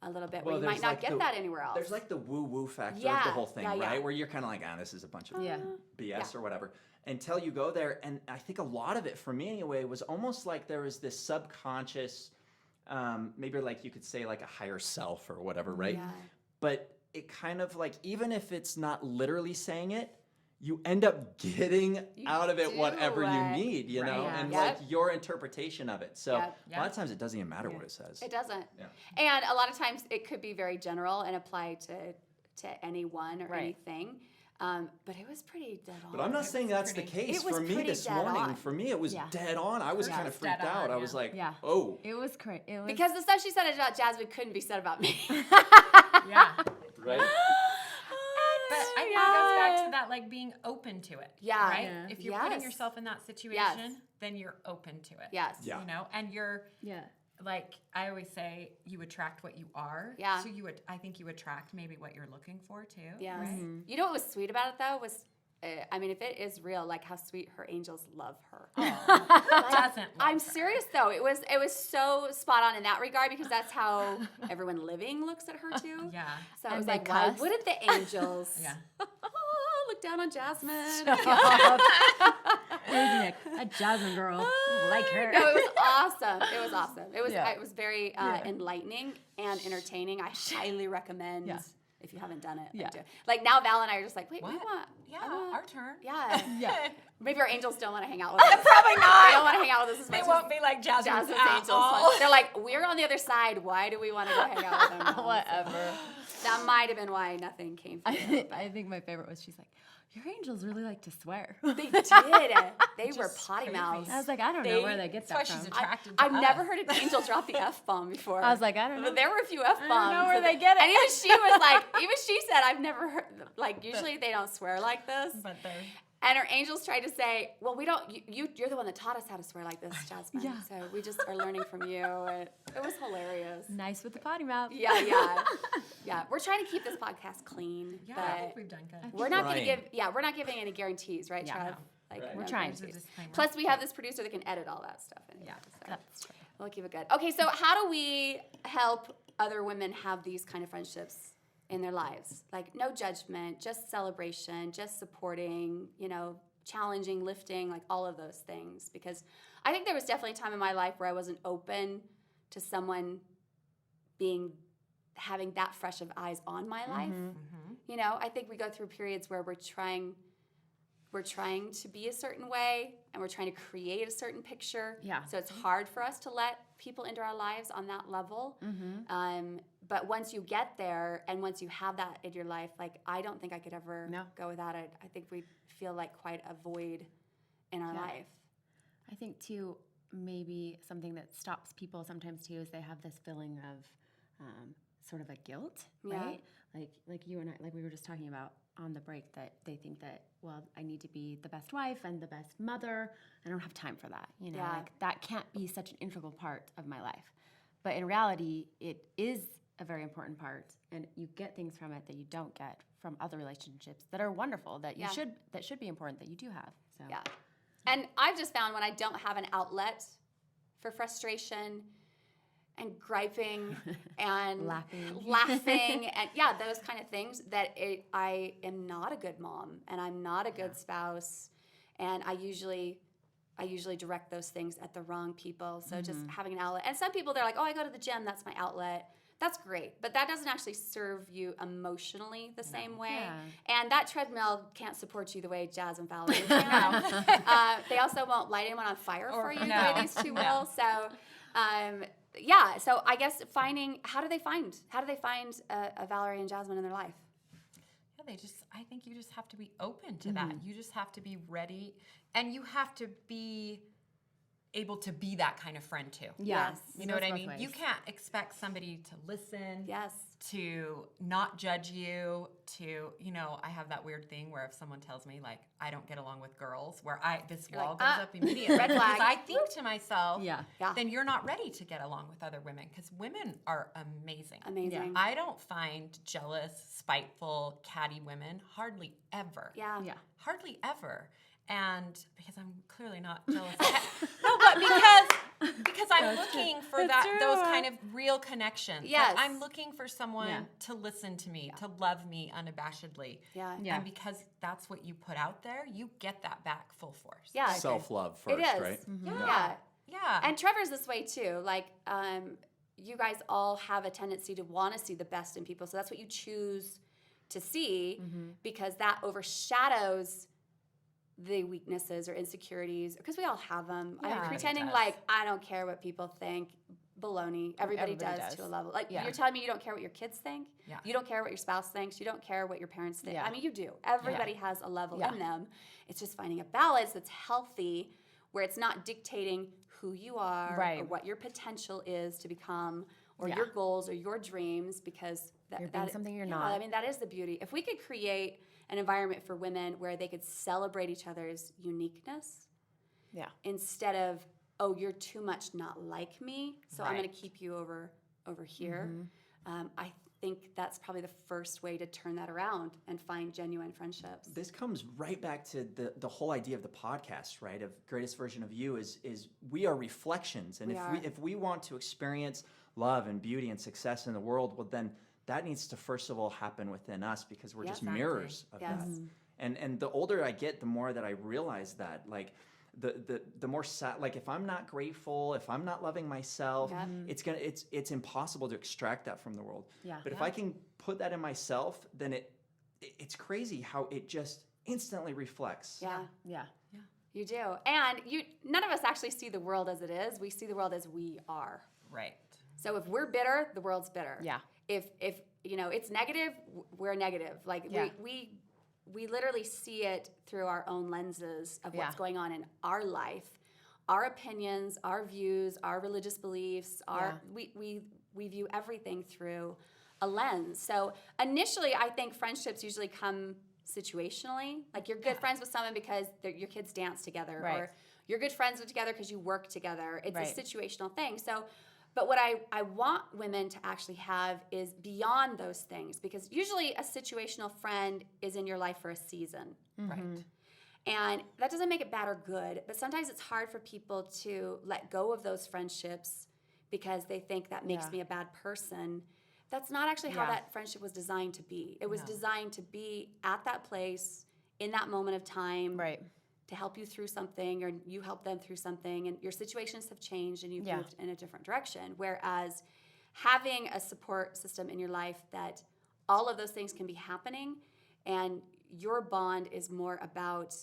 a little bit Well, where you might there's not like get that anywhere else. There's like the woo-woo factor of Yeah, the whole thing, yeah, yeah. right? Where you're kind of like, this is a bunch of Yeah. BS or whatever. Until you go there, and I think a lot of it, for me anyway, was almost like there was this subconscious, maybe like you could say like a higher self or whatever, right? Yeah. But it kind of like, even if it's not literally saying it, you end up getting You out of it do whatever you it. need, you know, Right. and Yep. like your interpretation of it. So Yep. a lot of times it doesn't even matter what it says. It doesn't. Yeah. And a lot of times it could be very general and apply to anyone or Right. anything. But it was pretty dead on. But I'm not saying that's the pretty- case It was for me pretty this dead morning. on. For me, it was Yeah. dead on. I was Yeah. kind of It's dead freaked out. on, I was yeah. like, Yeah. oh, It was crazy. It was Because the stuff she said about Jasmine couldn't be said about me. Yeah. right? But I think it goes back to that, like being open to it. Yeah. Right? Yeah. If you're putting Yes. yourself in that situation, then you're open to it. Yes. Yeah. You know, and you're yeah. like, I always say, you attract what you are. Yeah. So I think you attract maybe what you're looking for too. Yes. Right? You know what was sweet about it though was, I mean, if it is real, like how sweet her angels love her. Doesn't. love I'm her. serious though. It was so spot on in that regard because that's how everyone living looks at her too. Yeah. So it And was they like, why cuss. wouldn't the angels Yeah. look down on Jasmine? A Jasmine girl. Like her. No, it was awesome. It was awesome. It was Yeah. it was very enlightening and entertaining. I highly recommend Yeah. if you haven't done it. Yeah. Do it. Like now Val and I are just like, wait, we What? want Yeah. I want- Our turn. yeah. Yeah. Maybe our angels don't want to hang out with us. Probably They not. don't want to hang out with us as They much won't as be like Jasmine's Jasmine's at angels. all. They're like, we're on the other side. Why do we want to go hang out with them? Whatever. That might have been why nothing came from it. I think my favorite was she's like, your angels really like to swear. They did. They were Just potty crazy. mouths. I was like, I don't know where they get That's that why she's from. attracted to I've us. never heard an angel drop the F-bomb before. I was like, I don't know. But there were a few F-bombs. I don't know where they get it. And even she was like, even she said, I've never heard, like, usually they don't swear like this. But they're And her angels tried to say, well, we don't, you're the one that taught us how to swear like this, Jasmine. Yeah. So we just are learning from you. It was hilarious. Nice with the potty mouth. Yeah. We're trying to keep this podcast clean, I but think we've done good. we're not going to Trying. we're not giving any guarantees, right, Yeah, Trev? no. Like, Right. We're no trying. There's a guarantees. disclaimer. Plus, we have this producer that can edit all that stuff in. Yeah. So That's true. we'll keep it good. Okay, so how do we help other women have these kind of friendships in their lives? Like, no judgment, just celebration, just supporting, challenging, lifting, like all of those things. Because I think there was definitely a time in my life where I wasn't open to someone having that fresh of eyes on my life. I think we go through periods where we're trying to be a certain way and we're trying to create a certain picture. Yeah. So it's hard for us to let people into our lives on that level. But once you get there and once you have that in your life, like, I don't think I could ever go without it. I think we'd feel like quite a void in our life. I think, too, maybe something that stops people sometimes, too, is they have this feeling of sort of a guilt, right? Like you and I, like we were just talking about on the break, that they think that, well, I need to be the best wife and the best mother. I don't have time for that. Like, that can't be such an integral part of my life. But in reality, it is a very important part, and you get things from it that you don't get from other relationships that are wonderful, that should be important, that you do have. So Yeah. And I've just found when I don't have an outlet for frustration and griping and laughing and those kind of things, that I am not a good mom and I'm not a good spouse, and I usually direct those things at the wrong people. So just having an outlet. And some people, they're like, oh, I go to the gym, that's my outlet. That's great, but that doesn't actually serve you emotionally the same way. Yeah. And that treadmill can't support you the way Jazz and Valerie do. They also won't light anyone on fire for you the way these two will. So, so I guess how do they find a Valerie and Jasmine in their life? Yeah, I think you just have to be open to that. You just have to be ready, and you have to be able to be that kind of friend too. Yes. You know what I mean? You can't expect somebody to listen, Yes. to not judge you, I have that weird thing where if someone tells me, like, I don't get along with girls, where this wall goes up immediately. Red flag. Because I think to myself, Yeah. then you're not ready to get along with other women, because women are amazing. Amazing. I don't find jealous, spiteful, catty women hardly ever. Yeah. Hardly ever. And because I'm clearly not jealous. No, but because I'm looking for those kind of real connections. Yes. Like, I'm looking for someone to listen to me, to love me unabashedly. Yeah. And because that's what you put out there, you get that back full force. Yeah. Self-love first, It is. right? Yeah. Yeah. And Trevor's this way too. Like, you guys all have a tendency to want to see the best in people. So that's what you choose to see, because that overshadows the weaknesses or insecurities, because we all have them. I mean, Yeah. pretending like I don't care what people think, baloney. Everybody does to a level. Like, you're telling me you don't care what your kids think? Yeah. You don't care what your spouse thinks? You don't care what your parents think? Yeah. I mean, you do. Everybody has a level in them. It's just finding a balance that's healthy, where it's not dictating who you are or what your potential is to become, or your goals or your dreams, because You're being something you're not. I mean, that is the beauty. If we could create an environment for women where they could celebrate each other's uniqueness, instead of, oh, you're too much not like me, so I'm going to keep you over here. I think that's probably the first way to turn that around and find genuine friendships. This comes right back to the whole idea of the podcast, right? Of Greatest Version of You is we are reflections, and if we want to experience love and beauty and success in the world, well, then that needs to first of all happen within us, because we're just mirrors of that. And the older I get, the more that I realize that, like, the more sad, like, if I'm not grateful, if I'm not loving myself, it's impossible to extract that from the world. But if I can put that in myself, then it's crazy how it just instantly reflects. You do. And none of us actually see the world as it is. We see the world as we are. Right. So if we're bitter, the world's bitter. Yeah. If it's negative, we're negative. Like, we literally see it through our own lenses of what's Yeah. going on in our life, our opinions, our views, our religious beliefs, we view everything through a lens. So initially, I think friendships usually come situationally. Like you're good friends with someone because your kids dance together, Right. or you're good friends together because you work together. It's Right. a situational thing. So, but what I want women to actually have is beyond those things, because usually a situational friend is in your life for a season. Right. And that doesn't make it bad or good, but sometimes it's hard for people to let go of those friendships because they think that makes Yeah. me a bad person. That's not actually how Yeah. that friendship was designed to be. It was No. designed to be at that place in that moment of time Right. to help you through something, or you help them through something, and your situations have changed and you've Yeah. moved in a different direction. Whereas having a support system in your life that all of those things can be happening, and your bond is more about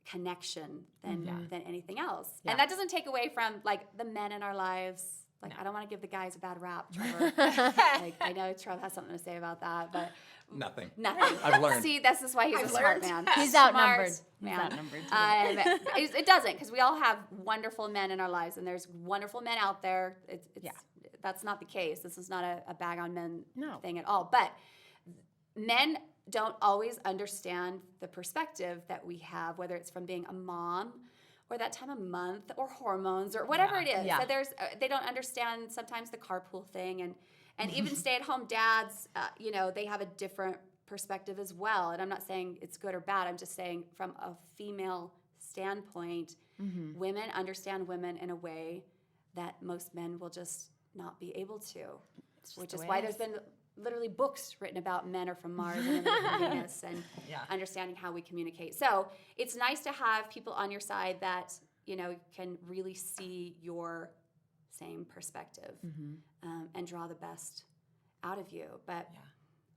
connection than anything else. Yeah. And that doesn't take away from like the men in our lives. Like, No. I don't want to give the guys a bad rap, Trevor. Like, I know Trev has something to say about that, but Nothing. nothing. I've learned. See, this is why he's a smart man. He's Smart outnumbered. He's man. outnumbered. It doesn't, because we all have wonderful men in our lives, and there's wonderful men out there. That's not the case. This is not a bag on men No. thing at all. But men don't always understand the perspective that we have, whether it's from being a mom or that time of month or hormones or whatever it is. Yeah. So they don't understand sometimes the carpool thing, and even stay-at-home dads, they have a different perspective as well. And I'm not saying it's good or bad. I'm just saying from a female standpoint, women understand women in a way that most men will just not be able to, which the is way why it there's is. been literally books written about men are from Mars and women are from Venus, and Yeah. understanding how we communicate. So it's nice to have people on your side that, can really see your same perspective and draw the best out of you. But Yeah.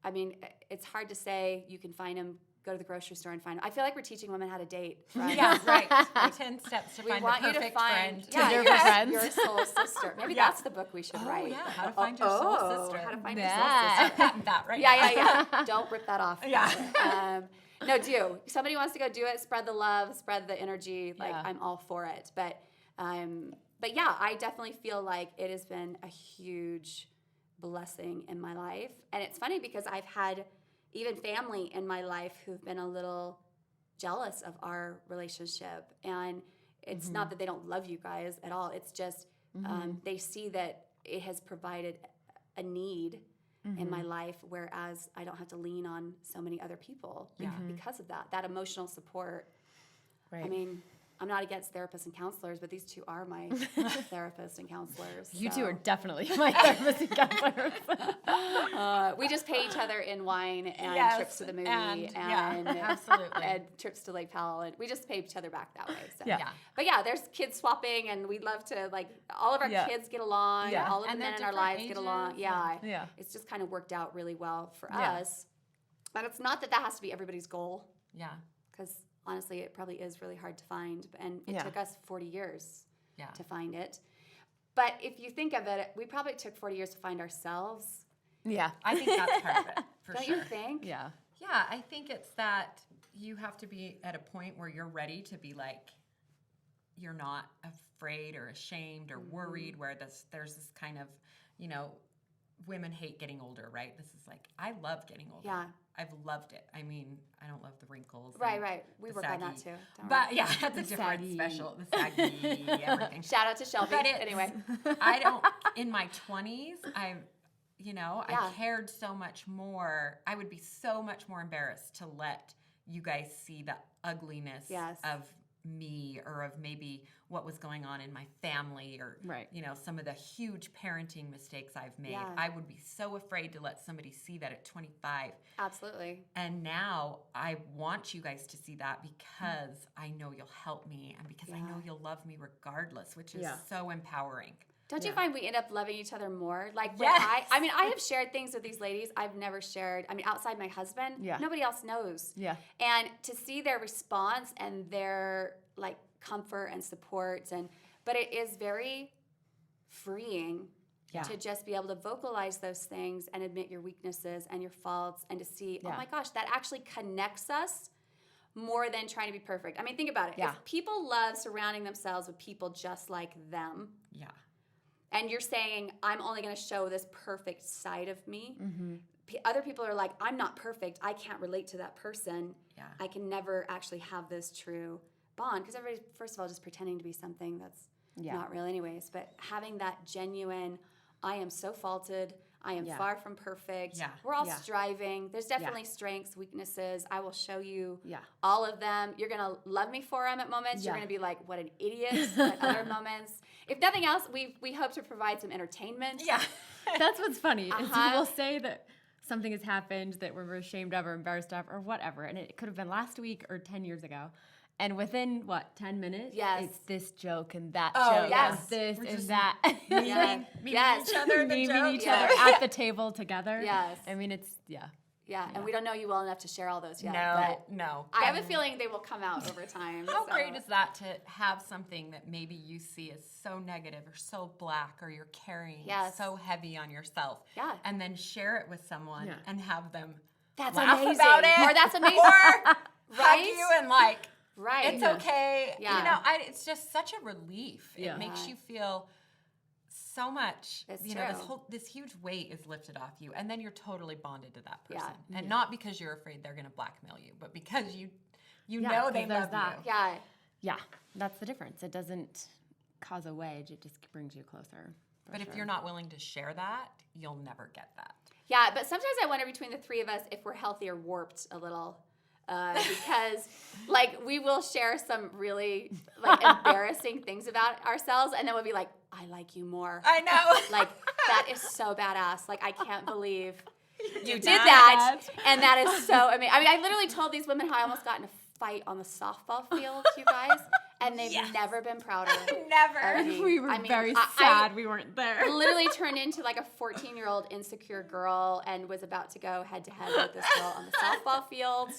I mean, it's hard to say you can find them, go to the grocery store and find them. I feel like we're teaching women how to date. Right? Yeah, right. 10 steps to We find want the you to perfect find friend. Your friends. your soul sister. Maybe Yeah. that's the book we should Oh, write. yeah, how to find your soul sister. How to find Yeah. your soul sister. Patent that right Yeah. Don't rip that off. Yeah. No, do. If somebody wants to go do it, spread the love, spread the energy. Like, Yeah. I'm all for it. But yeah, I definitely feel like it has been a huge blessing in my life. And it's funny because I've had even family in my life who've been a little jealous of our relationship. And it's not that they don't love you guys at all. It's just they see that it has provided a need in my life, whereas I don't have to lean on so many other people because of that emotional support. Right. I mean, I'm not against therapists and counselors, but these two are my therapists and counselors. You so. two are definitely my therapist and counselors. We just pay each other in wine and Yes, trips to the movie and- yeah, absolutely. and trips to Lake Powell, and we just pay each other back that way. So. Yeah. Yeah. But yeah, there's kids swapping, and we'd love to, like, all of our Yeah. kids get along, Yeah. all of And the they're men in our different lives get along. ages, Yeah. Yeah. It's just kind of worked out really well for Yeah. us. But it's not that has to be everybody's goal, Yeah. because honestly, it probably is really hard to find, and it Yeah. took us 40 years Yeah. to find it. But if you think of it, we probably took 40 years to find ourselves. Yeah. I think that's part of it, for Don't sure. you think? Yeah. Yeah, I think it's that you have to be at a point where you're ready to be like, you're not afraid or ashamed or worried, where there's this kind of, women hate getting older, right? This is like, I love getting older. Yeah. I've loved it. I mean, I don't love the wrinkles. and Right. We the work on that saggy. too. Don't But worry. yeah, that's a different saggy. special. The saggy, everything. Shout out to Shelby. But it's- Anyway. I don't, in my 20s, I Yeah. cared so much more. I would be so much more embarrassed to let you guys see the ugliness Yes. of me, or of maybe what was going on in my family, or Right. some of the huge parenting mistakes I've made. Yeah. I would be so afraid to let somebody see that at 25. Absolutely. And now I want you guys to see that, because I know you'll help me, and because I know Yeah. you'll love me regardless, which is Yeah. so empowering. Don't you find we end up loving each other more? Like, when Yes. I have shared things with these ladies I've never shared. I mean, outside my husband, Yeah. nobody else knows. Yeah. And to see their response and their, like, comfort and support, but it is very freeing Yeah. to just be able to vocalize those things and admit your weaknesses and your faults and to see, oh Yeah. my gosh, that actually connects us more than trying to be perfect. I mean, think about it. Yeah. If people love surrounding themselves with people just like them, Yeah. and you're saying, I'm only going to show this perfect side of me, Mm-hmm. other people are like, I'm not perfect. I can't relate to that person. Yeah. I can never actually have this true bond because everybody's, first of all, just pretending to be something that's not real anyways. But having that genuine, I am so faulted. I am far from perfect. Yeah. We're all Yeah. striving. There's definitely strengths, weaknesses. I will show you Yeah. all of them. You're going to love me for them at moments. You're Yeah. going to be like, what an idiot at other moments. If nothing else, we hope to provide some entertainment. Yeah. That's what's funny. Is Uh-huh. we'll say that something has happened that we're ashamed of or embarrassed of or whatever, and it could have been last week or 10 years ago. And within, 10 minutes? Yes. It's this joke and that Oh, joke yes. and this We're and just that. Yeah. Yes. each other in the Memeing joke. each Yeah. other at the table together. Yes. I mean, it's, Yeah, and we don't know you well enough to share all those yet. No, but no. I have a feeling they will come out over time. How so. great is that to have something that maybe you see as so negative or so black or you're carrying Yes. so heavy on yourself, Yeah. and then share it with someone Yeah. and have them That's laugh amazing. about it, Or that's amazing. or Right? hug you and like, Right. it's okay. Yeah. You know, it's just such a relief. Yeah. It makes you feel so much. It's you know, true. this huge weight is lifted off you, and then you're totally bonded to that Yeah. person, and not because you're afraid they're going to blackmail you, but because you Yeah, know they 'cause there's love that. you. Yeah. Yeah, that's the difference. It doesn't cause a wedge. It just brings you closer. for But if sure. you're not willing to share that, you'll never get that. Yeah, but sometimes I wonder between the three of us if we're healthy or warped a little. Because, like, we will share some really, like, embarrassing things about ourselves, and then we'll be like, I like you more. I know. Like, that is so badass. Like, I can't believe you did that. that. And that is so amazing. I mean, I literally told these women how I almost got in a fight on the softball field, you guys, and they've Yes. never been prouder. Never. of me. we were I mean, very I sad we weren't there. literally turned into like a 14-year-old insecure girl and was about to go head to head with this girl on the softball field.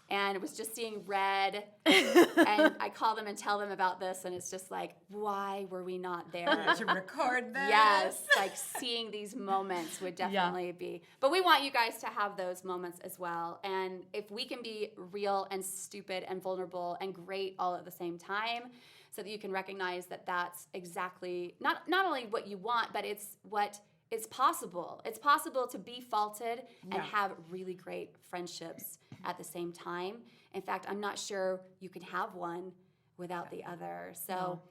And was just seeing red. And I call them and tell them about this, and it's just like, why were we not there? To record this. Yes, like seeing these moments would definitely be. But we want you guys to have those moments as well. And if we can be real and stupid and vulnerable and great all at the same time, so that you can recognize that that's exactly not only what you want, but it's what is possible. It's possible to be faulted and have really great friendships at the same time. In fact, I'm not sure you can have one without the other. So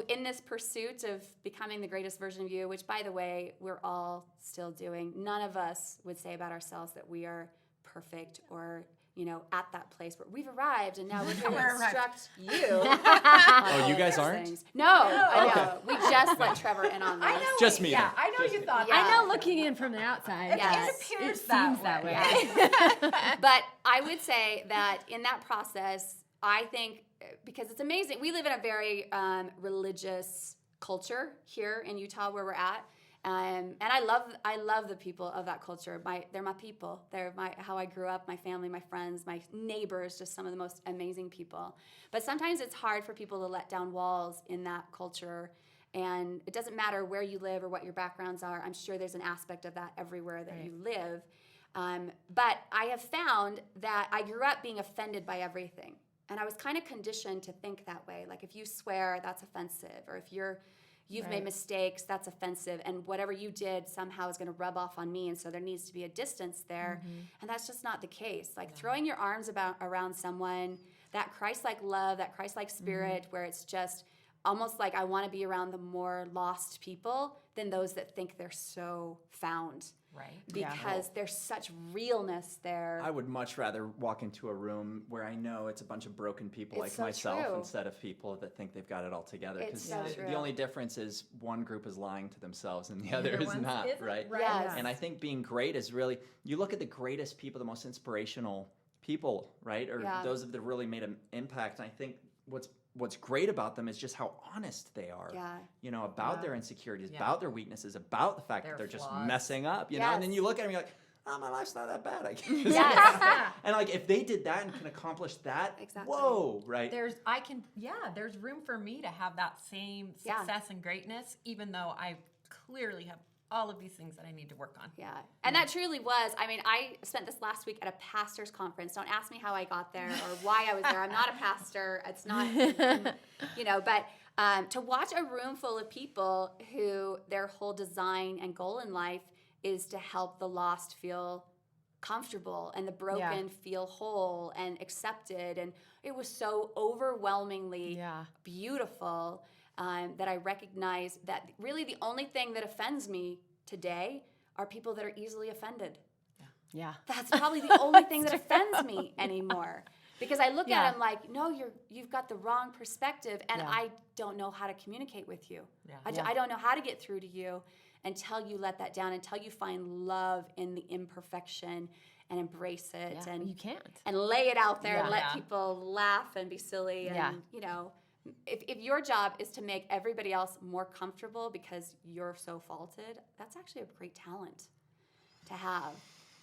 in this pursuit of becoming the greatest version of you, which, by the way, we're all still doing, none of us would say about ourselves that we are perfect or, you know, at that place where we've arrived and now we're going to We're arrived. instruct you. Oh, you guys aren't? No, I know. Okay. We just let Trevor in on this. I know. Just me Yeah, then. I know you thought Yeah. that. I know looking in from the outside. Yes. It appears It that seems that way. Yeah. But I would say that in that process, I think, because it's amazing, we live in a very religious culture here in Utah where we're at. And I love the people of that culture. They're my people. They're how I grew up, my family, my friends, my neighbors, just some of the most amazing people. But sometimes it's hard for people to let down walls in that culture. And it doesn't matter where you live or what your backgrounds are. I'm sure there's an aspect of that everywhere that you live. But I have found that I grew up being offended by everything. And I was kind of conditioned to think that way. Like if you swear, that's offensive. Or if you've made mistakes, that's offensive. And whatever you did somehow is going to rub off on me. And so there needs to be a distance there. And that's just not the case. Like throwing your arms around someone, that Christ-like love, that Christ-like spirit, where it's just almost like I want to be around the more lost people than those that think they're so found. Right. Because there's such realness there. I would much rather walk into a room where I know it's a bunch of broken people It's like so myself true. instead of people that think they've got it all together. It's so the true. only difference is one group is lying to themselves and the other is not, right? Yes. And I think being great is really, you look at the greatest people, the most inspirational people, right? Or those that really made an impact. And I think what's great about them is just how honest they are, you know, about their insecurities, about their weaknesses, about the fact that they're just flaws. messing up, you know, and then you look at them, you're like, oh, my life's not that bad, I guess. Yes. And like, if they did that and can accomplish that, Exactly. whoa, right? There's room for me to have that same success and greatness, even though I clearly have all of these things that I need to work on. Yeah. And that truly was, I mean, I spent this last week at a pastor's conference. Don't ask me how I got there or why I was there. I'm not a pastor. It's not, but to watch a room full of people who their whole design and goal in life is to help the lost feel comfortable and the broken feel whole and accepted. And it was so overwhelmingly beautiful that I recognize that really the only thing that offends me today are people that are easily offended. Yeah. That's probably the only thing that offends me anymore. Because I look at them like, no, you've got the wrong perspective, and I don't know how to communicate with you. I don't know how to get through to you until you let that down, until you find love in the imperfection and embrace it. Yeah. And you can't. And lay it out there and let people laugh and be silly. And, if your job is to make everybody else more comfortable because you're so faulted, that's actually a great talent to have.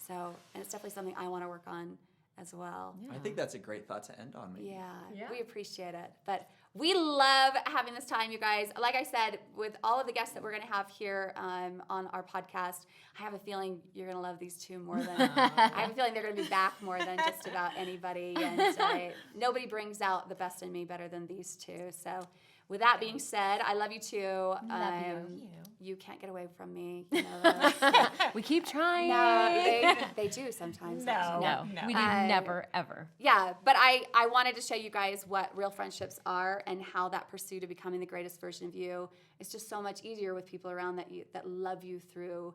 So, and it's definitely something I want to work on as well. I think that's a great thought to end on. Maybe. Yeah, we appreciate it. But we love having this time, you guys. Like I said, with all of the guests that we're going to have here on our podcast, I have a feeling you're going to love these two more than I have a feeling they're going to be back more than just about anybody. And nobody brings out the best in me better than these two. So with that being said, I love you too. Love you. You can't get away from me. You know, We keep trying. no, they do sometimes. actually. No. We do never, ever. Yeah, but I wanted to show you guys what real friendships are and how that pursuit of becoming the greatest version of you is just so much easier with people around that love you through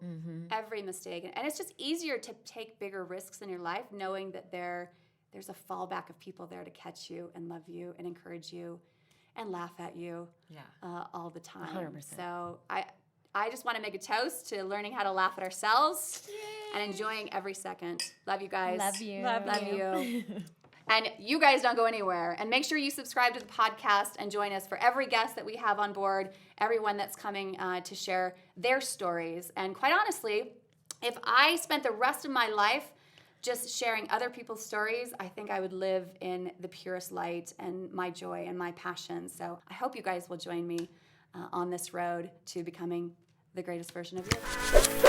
every mistake. And it's just easier to take bigger risks in your life knowing that there's a fallback of people there to catch you and love you and encourage you and laugh at you all the time. 100%. So I just want to make a toast to learning how to laugh at ourselves and enjoying every second. Love you guys. Love you. Love you. And you guys don't go anywhere. And make sure you subscribe to the podcast and join us for every guest that we have on board, everyone that's coming to share their stories. And quite honestly, if I spent the rest of my life just sharing other people's stories, I think I would live in the purest light and my joy and my passion. So I hope you guys will join me on this road to becoming the greatest version of you.